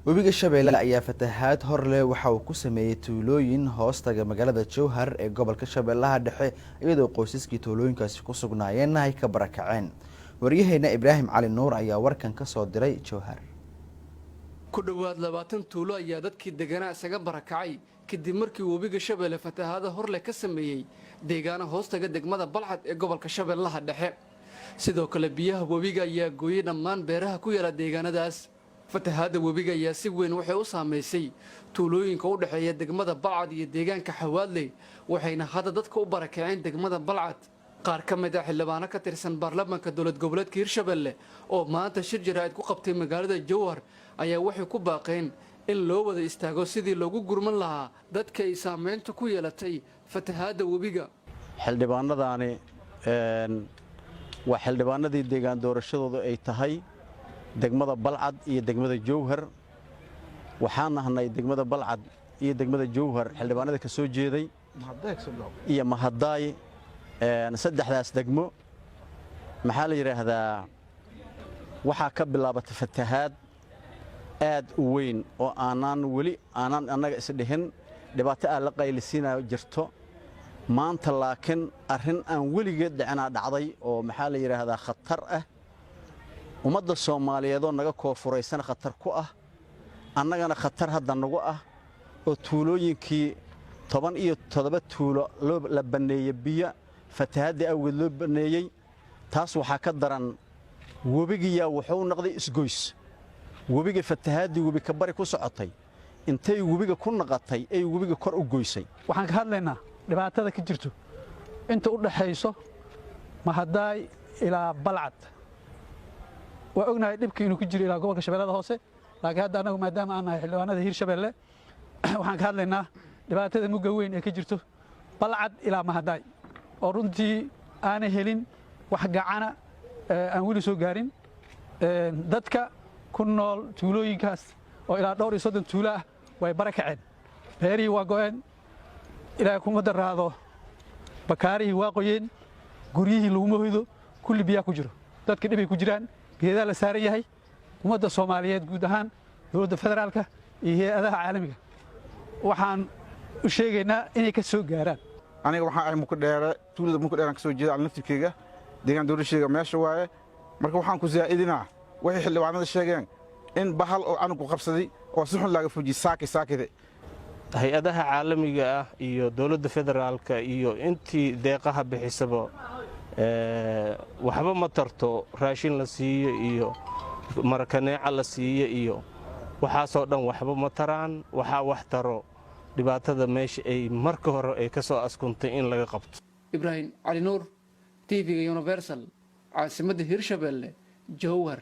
webiga Shabeelle ayaa fatahaad hor leh waxa uu ku sameeyay tuulooyin hoostaga magaalada Jowhar ee gobolka Shabeellaha Dhexe iyadoo qoysaskii tuulooyinkaasi ku sugnaayeen ay ka barakaceen. Waryaheena Ibraahim Cali Nuur ayaa warkan ka soo diray Jowhar. ku dhawaad 20 tuulo ayaa dadkii deegaanada isaga barakacay kadib markii webiga Shabeelle fatahaad hor leh ka sameeyay deegaanada hoostaga degmada Balcad ee gobolka Shabeellaha Dhexe. sidoo kale biyaha webiga ayaa gooyay dhammaan beeraha ku yaala deegaanadaas. fatahaada webiga ayaa si weyn waxay u saameysay tuulooyinka u dhaxeeya degmada Balcad iyo deegaanka Xawaadley waxayna hadda dadka u barakaceen degmada Balcad. qaar ka mid ah xildhibaano ka tirsan baarlamaanka dowlad goboleedka Hirshabeelle oo maanta shir jaraa'id ku qabtay magaalada Jowhar ayaa waxay ku baaqeen in loo wada istaago sidii loogu gurman lahaa dadka ay saameynta ku yeelatay fatahaada webiga. xildhibaanadani waa xildhibaanadii deegaan doorashadooda ay tahay degmada Balcad iyo degmada Jowhar. waxaan nahnay degmada Balcad iyo degmada Jowhar xildhibaanada ka soo jeeday iyo Mahadaay saddexdaas degmo maxaa la yiraahdaa waxa ka bilaabatay fatahaad aad u weyn oo aanan annaga is dhihin dhibaato aan la qaylisiinayo jirto maanta laakiin arrin aan weligeed dhicina dhacday oo maxaa la yiraahdaa khatar ah ummadda Soomaaliyeed oo naga koonfuraysan khatar ku ah annagana khatar hadda nagu ah oo tuulooyinkii 17 tuulo la baneeyay biyo fatahaad awgeed loo baneeyay taas waxa ka daran webiga wuxuu noqday isgoys webiga fatahaadii webi ka bari ku socotay intay webiga ku naqatay ay webiga kor u goysay. waxaan ka hadlaynaa dhibaatada ka jirto inta u dhaxayso Mahadaay ilaa Balcad. waa ognahay dhibka inuu ku jiro ilaa gobolka Shabeellada Hoose laakiin hadda anagu maadaama aan nahay xildhibaanada Hirshabeelle waxaan ka hadlaynaa dhibaatada muga weyn ee ka jirto Balcad ilaa Mahadaay oo runtii aanay helin wax gacana aan weli soo gaarin dadka ku nool tuulooyinkaas oo ilaa dhowr iyo 30 tuulo ah way barakaceen beerihii waa go'een ilaa kuma daraado bakaarihii waa qoyeen guryihii lagu hoydo kulli biyaa ku jiro dadka dhibay ku jiraan geedaha la saaran yahay ummadda Soomaaliyeed guud ahaan dowladda federaalka iyo hay'adaha caalamiga waxaan u sheegaynaa inay ka soo gaaraan. aniga waxaan ahay Mukdheere tuulada Mukdheere ka soo jeeda naftirkeyga deegaan doorashada meesha waaye marka waxaan ku zaa'idinaa waxay xildhibaanada sheegeen in bahal oo anigu qabsaday oo si xun laga fujiy saakide hay'adaha caalamiga ah iyo dowladda federaalka iyo intii deeqaha bixisaba waxba ma tarto raashin la siiyo iyo markaneeca la siiyo iyo waxaasoo dhan waxba ma taraan waxa wax taro dhibaatada meesha ay marka hore ay ka soo askuntay in laga qabto. Ibraahim Cali Nuur TV Universal caasimadda Hirshabeelle Jowhar.